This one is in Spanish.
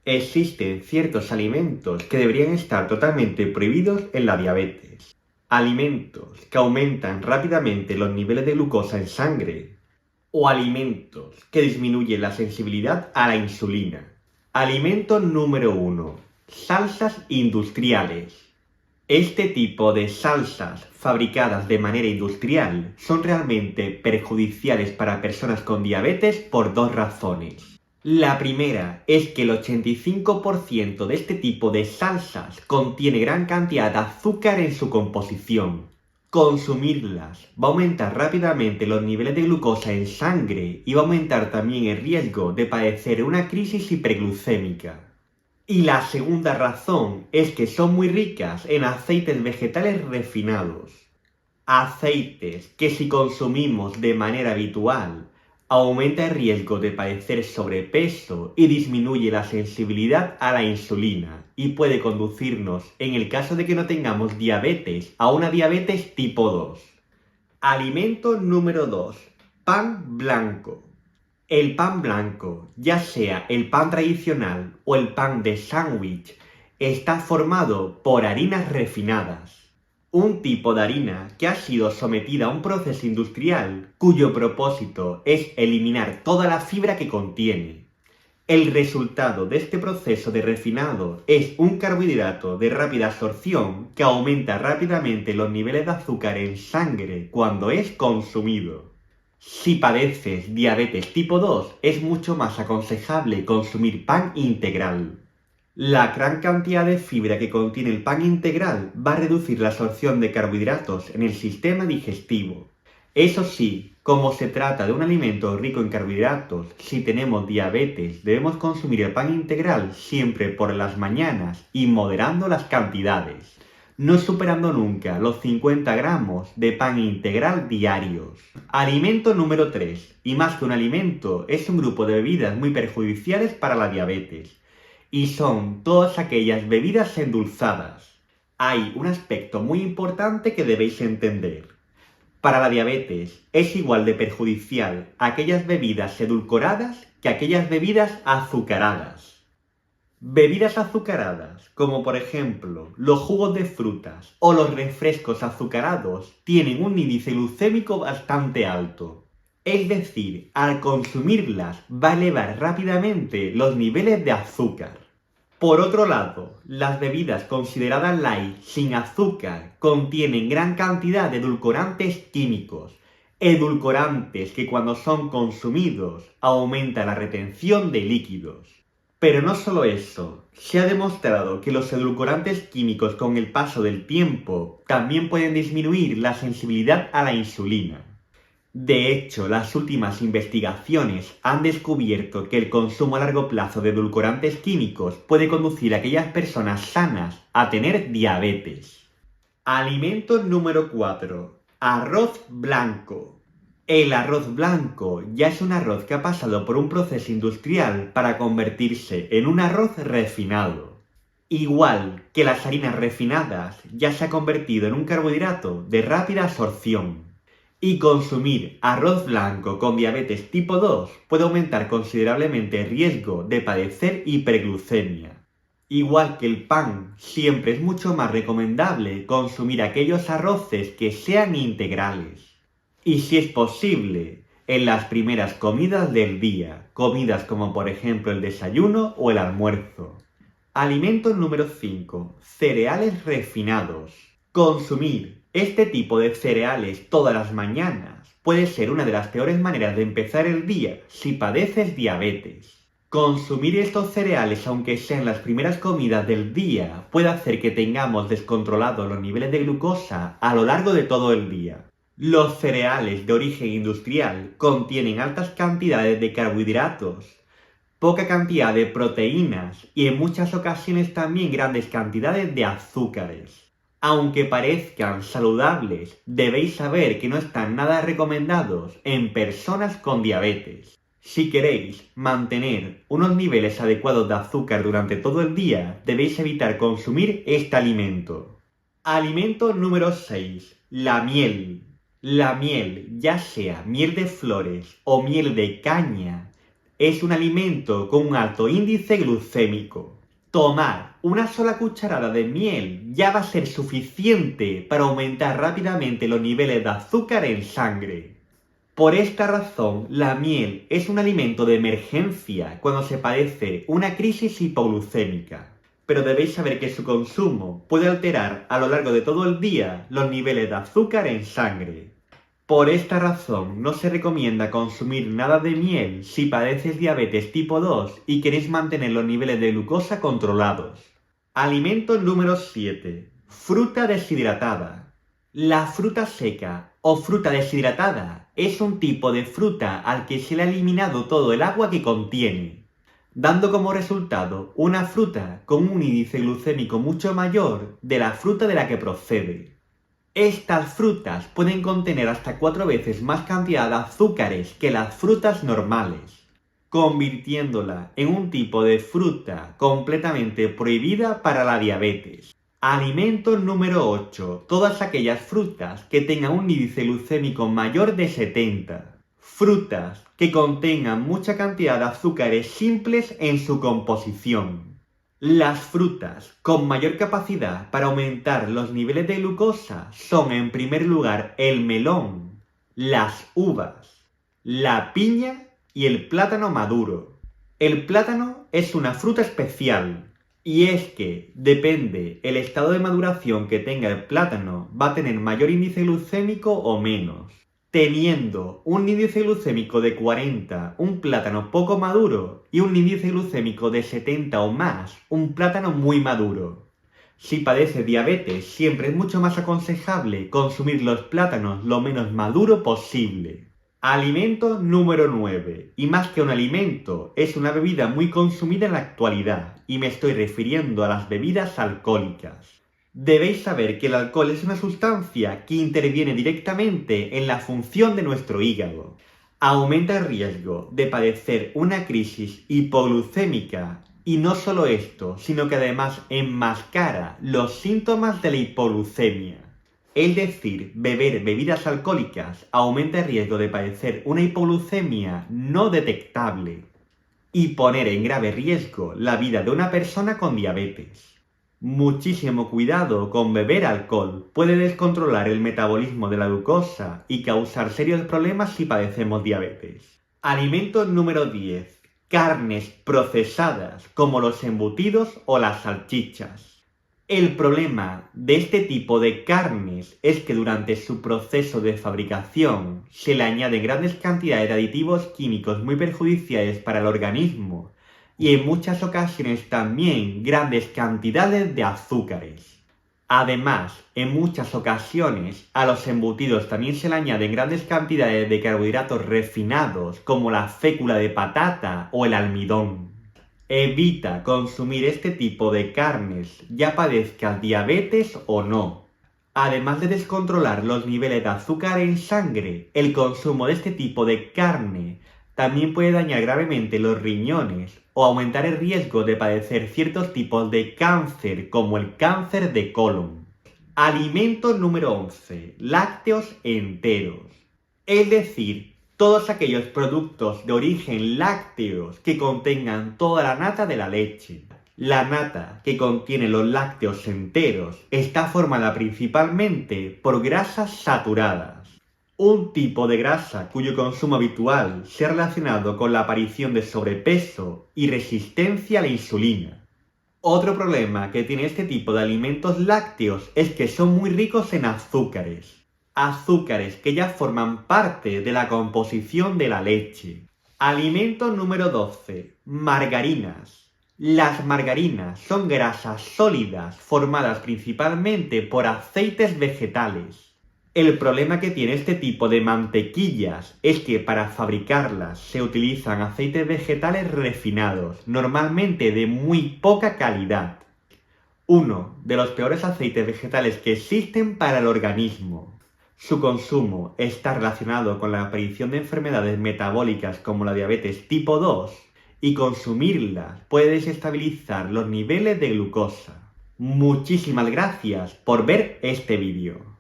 Existen ciertos alimentos que deberían estar totalmente prohibidos en la diabetes. Alimentos que aumentan rápidamente los niveles de glucosa en sangre. O alimentos que disminuyen la sensibilidad a la insulina. Alimento número 1. Salsas industriales. Este tipo de salsas fabricadas de manera industrial son realmente perjudiciales para personas con diabetes por dos razones. La primera es que el 85% de este tipo de salsas contiene gran cantidad de azúcar en su composición. Consumirlas va a aumentar rápidamente los niveles de glucosa en sangre y va a aumentar también el riesgo de padecer una crisis hiperglucémica. Y la segunda razón es que son muy ricas en aceites vegetales refinados. Aceites que si consumimos de manera habitual aumenta el riesgo de padecer sobrepeso y disminuye la sensibilidad a la insulina y puede conducirnos, en el caso de que no tengamos diabetes, a una diabetes tipo 2. Alimento número 2. Pan blanco. El pan blanco, ya sea el pan tradicional o el pan de sándwich, está formado por harinas refinadas. Un tipo de harina que ha sido sometida a un proceso industrial cuyo propósito es eliminar toda la fibra que contiene. El resultado de este proceso de refinado es un carbohidrato de rápida absorción que aumenta rápidamente los niveles de azúcar en sangre cuando es consumido. Si padeces diabetes tipo 2, es mucho más aconsejable consumir pan integral. La gran cantidad de fibra que contiene el pan integral va a reducir la absorción de carbohidratos en el sistema digestivo. Eso sí, como se trata de un alimento rico en carbohidratos, si tenemos diabetes debemos consumir el pan integral siempre por las mañanas y moderando las cantidades, no superando nunca los 50 gramos de pan integral diarios. Alimento número 3. Y más que un alimento, es un grupo de bebidas muy perjudiciales para la diabetes. Y son todas aquellas bebidas endulzadas. Hay un aspecto muy importante que debéis entender. Para la diabetes es igual de perjudicial aquellas bebidas edulcoradas que aquellas bebidas azucaradas. Bebidas azucaradas, como por ejemplo los jugos de frutas o los refrescos azucarados, tienen un índice glucémico bastante alto. Es decir, al consumirlas va a elevar rápidamente los niveles de azúcar. Por otro lado, las bebidas consideradas light sin azúcar contienen gran cantidad de edulcorantes químicos, edulcorantes que cuando son consumidos aumentan la retención de líquidos. Pero no solo eso, se ha demostrado que los edulcorantes químicos con el paso del tiempo también pueden disminuir la sensibilidad a la insulina. De hecho, las últimas investigaciones han descubierto que el consumo a largo plazo de edulcorantes químicos puede conducir a aquellas personas sanas a tener diabetes. Alimento número 4. Arroz blanco. El arroz blanco ya es un arroz que ha pasado por un proceso industrial para convertirse en un arroz refinado. Igual que las harinas refinadas ya se ha convertido en un carbohidrato de rápida absorción. Y consumir arroz blanco con diabetes tipo 2 puede aumentar considerablemente el riesgo de padecer hiperglucemia. Igual que el pan, siempre es mucho más recomendable consumir aquellos arroces que sean integrales. Y si es posible, en las primeras comidas del día, comidas como por ejemplo el desayuno o el almuerzo. Alimento número 5. Cereales refinados. Consumir este tipo de cereales todas las mañanas puede ser una de las peores maneras de empezar el día si padeces diabetes. Consumir estos cereales, aunque sean las primeras comidas del día, puede hacer que tengamos descontrolados los niveles de glucosa a lo largo de todo el día. Los cereales de origen industrial contienen altas cantidades de carbohidratos, poca cantidad de proteínas y en muchas ocasiones también grandes cantidades de azúcares. Aunque parezcan saludables, debéis saber que no están nada recomendados en personas con diabetes. Si queréis mantener unos niveles adecuados de azúcar durante todo el día, debéis evitar consumir este alimento. Alimento número 6. La miel. La miel, ya sea miel de flores o miel de caña, es un alimento con un alto índice glucémico. Tomar una sola cucharada de miel ya va a ser suficiente para aumentar rápidamente los niveles de azúcar en sangre. Por esta razón, la miel es un alimento de emergencia cuando se padece una crisis hipoglucémica. Pero debéis saber que su consumo puede alterar a lo largo de todo el día los niveles de azúcar en sangre. Por esta razón, no se recomienda consumir nada de miel si padeces diabetes tipo 2 y queréis mantener los niveles de glucosa controlados. Alimento número 7. Fruta deshidratada. La fruta seca o fruta deshidratada es un tipo de fruta al que se le ha eliminado todo el agua que contiene, dando como resultado una fruta con un índice glucémico mucho mayor de la fruta de la que procede. Estas frutas pueden contener hasta 4 veces más cantidad de azúcares que las frutas normales, convirtiéndola en un tipo de fruta completamente prohibida para la diabetes. Alimento número 8. Todas aquellas frutas que tengan un índice glucémico mayor de 70. Frutas que contengan mucha cantidad de azúcares simples en su composición. Las frutas con mayor capacidad para aumentar los niveles de glucosa son en primer lugar el melón, las uvas, la piña y el plátano maduro. El plátano es una fruta especial y es que depende el estado de maduración que tenga el plátano va a tener mayor índice glucémico o menos. Teniendo un índice glucémico de 40, un plátano poco maduro, y un índice glucémico de 70 o más, un plátano muy maduro. Si padece diabetes, siempre es mucho más aconsejable consumir los plátanos lo menos maduro posible. Alimento número 9. Y más que un alimento, es una bebida muy consumida en la actualidad, y me estoy refiriendo a las bebidas alcohólicas. Debéis saber que el alcohol es una sustancia que interviene directamente en la función de nuestro hígado. Aumenta el riesgo de padecer una crisis hipoglucémica y no solo esto, sino que además enmascara los síntomas de la hipoglucemia. Es decir, beber bebidas alcohólicas aumenta el riesgo de padecer una hipoglucemia no detectable y poner en grave riesgo la vida de una persona con diabetes. Muchísimo cuidado con beber alcohol, puede descontrolar el metabolismo de la glucosa y causar serios problemas si padecemos diabetes. Alimento número 10. Carnes procesadas como los embutidos o las salchichas. El problema de este tipo de carnes es que durante su proceso de fabricación se le añaden grandes cantidades de aditivos químicos muy perjudiciales para el organismo y en muchas ocasiones también grandes cantidades de azúcares. Además, en muchas ocasiones a los embutidos también se le añaden grandes cantidades de carbohidratos refinados como la fécula de patata o el almidón. Evita consumir este tipo de carnes, ya padezcas diabetes o no. Además de descontrolar los niveles de azúcar en sangre, el consumo de este tipo de carne también puede dañar gravemente los riñones o aumentar el riesgo de padecer ciertos tipos de cáncer como el cáncer de colon. Alimento número 11. Lácteos enteros. Es decir, todos aquellos productos de origen lácteos que contengan toda la nata de la leche. La nata que contiene los lácteos enteros está formada principalmente por grasas saturadas. Un tipo de grasa cuyo consumo habitual se ha relacionado con la aparición de sobrepeso y resistencia a la insulina. Otro problema que tiene este tipo de alimentos lácteos es que son muy ricos en azúcares. Azúcares que ya forman parte de la composición de la leche. Alimento número 12. Margarinas. Las margarinas son grasas sólidas formadas principalmente por aceites vegetales. El problema que tiene este tipo de mantequillas es que para fabricarlas se utilizan aceites vegetales refinados, normalmente de muy poca calidad. Uno de los peores aceites vegetales que existen para el organismo. Su consumo está relacionado con la aparición de enfermedades metabólicas como la diabetes tipo 2 y consumirlas puede desestabilizar los niveles de glucosa. Muchísimas gracias por ver este vídeo.